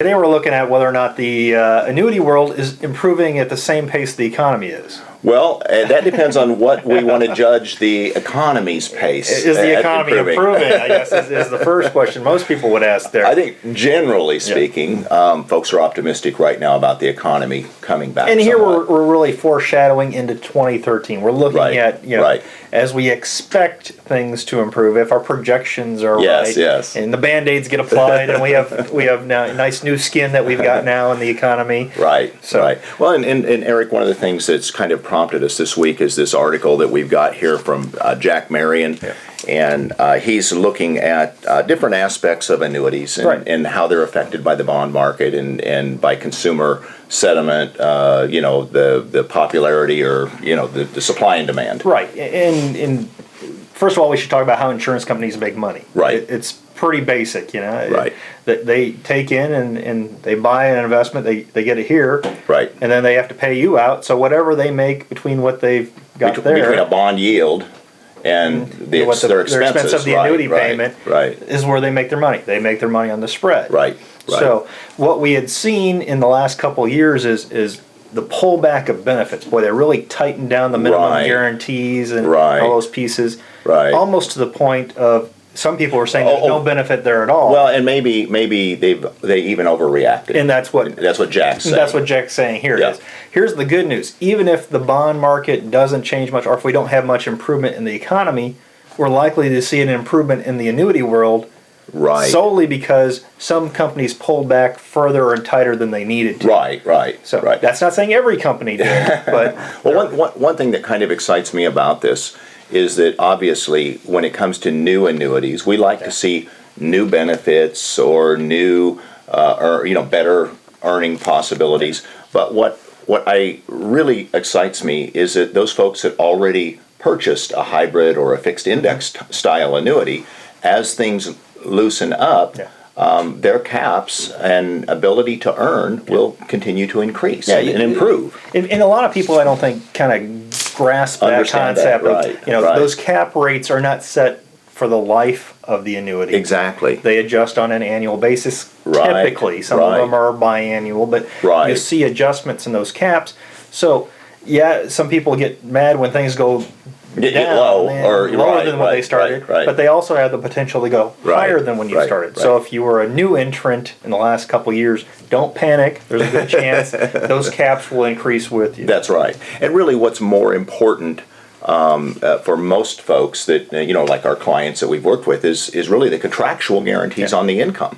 Today we're looking at whether or not the annuity world is improving at the same pace the economy is. Well, that depends on what we want to judge the economy's pace. Is the economy improving? I guess is the first question most people would ask there. I think generally speaking, folks are optimistic right now about the economy coming back. And here somewhat. we're really foreshadowing into 2013. We're looking at, as we expect things to improve, if our projections are right, and the Band-Aids get applied, and we have now nice new skin that we've got now in the economy. Right. Well, and Eric, one of the things that's kind of prompted us this week is this article that we've got here from Jack Marion. Yeah. And he's looking at different aspects of annuities and how they're affected by the bond market and by consumer sentiment, the popularity or, the supply and demand. Right. And first of all, we should talk about how insurance companies make money. Right. It's pretty basic, Right. That they take in and they buy an investment, they get it here. Right. And then they have to pay you out. So whatever they make between what they've got Between a bond yield and their expenses of the annuity payment is where they make their money. They make their money on the spread. Right. So what we had seen in the last couple of years is the pullback of benefits. Boy, they really tightened down the minimum guarantees and all those pieces. Right. Almost to the point of some people were saying there's no benefit there at all. Well, and maybe they even overreacted. And that's what Jack's saying. That's what Jack's saying here is. Here's the good news. Even if the bond market doesn't change much, or if we don't have much improvement in the economy, we're likely to see an improvement in the annuity world. Right. Solely because some companies pulled back further and tighter than they needed to. Right. So that's not saying every company did, but well, one thing that kind of excites me about this is that obviously when it comes to new annuities, we like to see new benefits or new better earning possibilities. But what I really excites me is that those folks that already purchased a hybrid or a fixed index style annuity, as things loosen up, their caps and ability to earn will continue to increase and improve. And a lot of people, I don't think, kind of grasp that concept. Those cap rates are not set for the life of the annuity. Exactly. They adjust on an annual basis typically. Some of them are biannual, but you see adjustments in those caps. So, some people get mad when things go down, lower than what they started, but they also have the potential to go higher than when you started. So if you were a new entrant in the last couple of years, don't panic. There's a good chance those caps will increase with you. That's right. And really what's more important for most folks that, like our clients that we've worked with is really the contractual guarantees on the income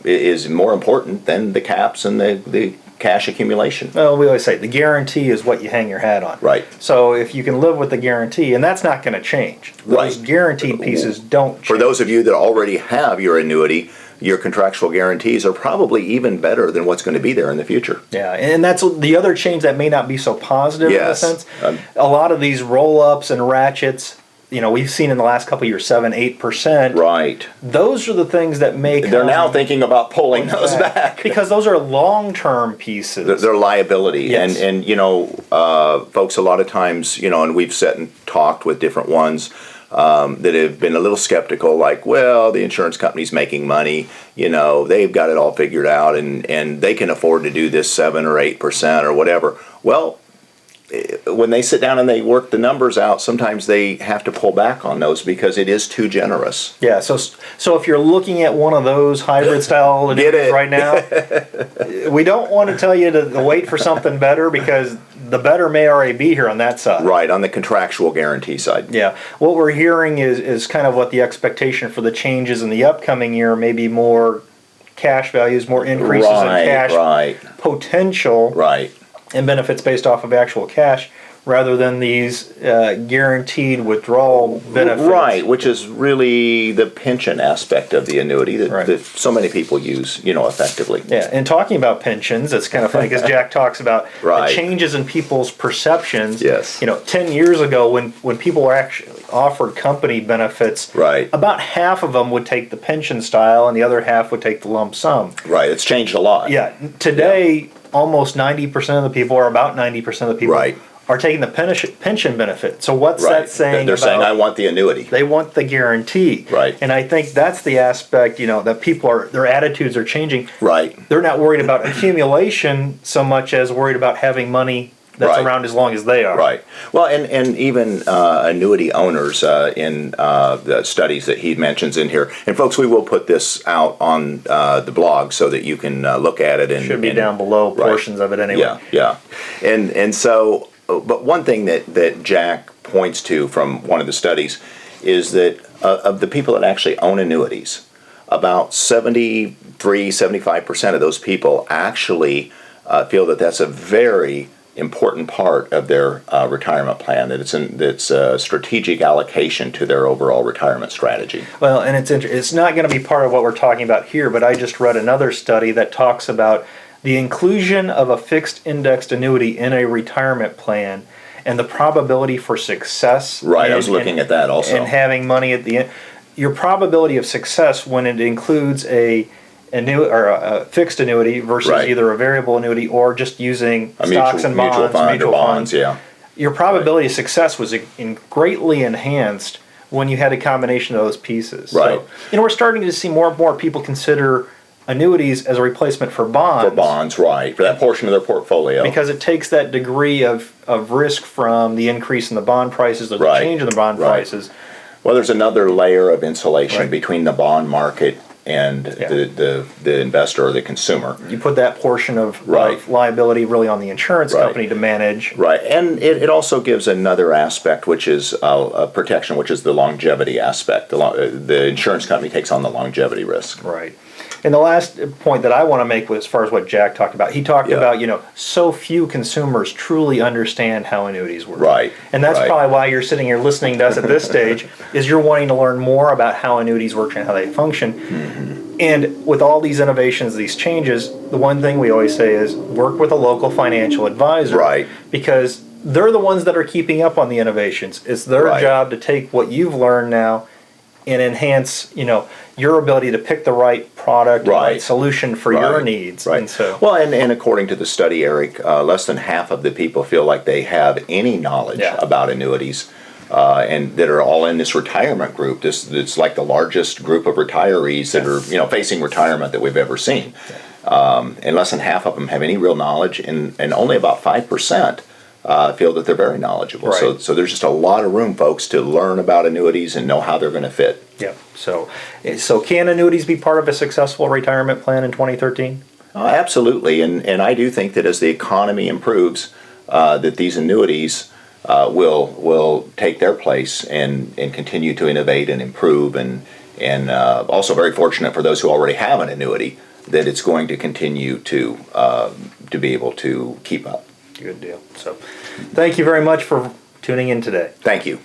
is more important than the caps and the cash accumulation. Well, we always say the guarantee is what you hang your hat on. Right. So if you can live with the guarantee, and that's not going to change. Those guaranteed pieces don't change. For those of you that already have your annuity, your contractual guarantees are probably even better than what's going to be there in the future. Yeah, and that's the other change that may not be so positive in a sense. A lot of these roll-ups and ratchets, we've seen in the last couple of years 7-8%. Right. Those are the things that make they're now thinking about pulling those back because those are long-term pieces. They're liability, yes. and folks a lot of times and we've sat and talked with different ones that have been a little skeptical, like, well, the insurance company's making money, they've got it all figured out, and they can afford to do this 7 or 8% or whatever. Well, when they sit down and they work the numbers out, sometimes they have to pull back on those because it is too generous. Yeah, so if you're looking at one of those hybrid style annuities right now, we don't want to tell you to wait for something better because the better may already be here on that side. Right, on the contractual guarantee side. Yeah, what we're hearing is kind of what the expectation for the changes in the upcoming year may be more cash values, more increases in cash potential. Right. And benefits based off of actual cash rather than these guaranteed withdrawal benefits. Right, which is really the pension aspect of the annuity that so many people use, effectively. Yeah, and talking about pensions, it's kind of funny because Jack talks about the changes in people's perceptions. Yes. 10 years ago when people were actually offered company benefits, about half of them would take the pension style and the other half would take the lump sum. Right, it's changed a lot. Yeah, today almost 90% of the people, or about 90% of the people, are taking the pension benefit. So what's that saying? They're saying, I want the annuity. They want the guarantee. Right. And I think that's the aspect, that their attitudes are changing. Right. They're not worried about accumulation so much as worried about having money that's around as long as they are. Right. Well, and even annuity owners in the studies that he mentions in here. And folks, we will put this out on the blog so that you can look at it. Should be down below, portions of it anyway. Yeah. And so, but one thing that Jack points to from one of the studies is that of the people that actually own annuities, about 75% of those people actually feel that that's a very important part of their retirement plan, that it's a strategic allocation to their overall retirement strategy. Well, and it's not going to be part of what we're talking about here, but I just read another study that talks about the inclusion of a fixed indexed annuity in a retirement plan and the probability for success. Right, I was looking at that also. And having money at the end. Your probability of success when it includes a fixed annuity versus either a variable annuity or just using stocks and bonds, mutual funds, yeah. Your probability of success was greatly enhanced when you had a combination of those pieces. Right. So, we're starting to see more and more people consider annuities as a replacement for bonds. For bonds, right. For that portion of their portfolio. Because it takes that degree of risk from the increase in the bond prices or the change in the bond prices. Well, there's another layer of insulation between the bond market and the investor or the consumer. You put that portion of liability really on the insurance company to manage. Right, and it also gives another aspect, which is protection, which is the longevity aspect. The insurance company takes on the longevity risk. Right. And the last point that I want to make was as far as what Jack talked about. He talked about, so few consumers truly understand how annuities work. Right. And that's probably why you're sitting here listening to us at this stage, is you're wanting to learn more about how annuities work and how they function. Mm-hmm. And with all these innovations, these changes, the one thing we always say is work with a local financial advisor. Right. Because they're the ones that are keeping up on the innovations. It's their job to take what you've learned now and enhance, your ability to pick the right product, the right solution for your needs. Right. And so, and according to the study, Eric, less than half of the people feel like they have any knowledge about annuities, and that are all in this retirement group. It's like the largest group of retirees that are facing retirement that we've ever seen. And less than half of them have any real knowledge, and only about 5%. Feel that they're very knowledgeable. Right. So there's just a lot of room, folks, to learn about annuities and know how they're going to fit. Yeah. So can annuities be part of a successful retirement plan in 2013? Oh, absolutely. And I do think that as the economy improves, that these annuities will take their place and continue to innovate and improve. And also very fortunate for those who already have an annuity that it's going to continue to be able to keep up. Good deal. So thank you very much for tuning in today. Thank you.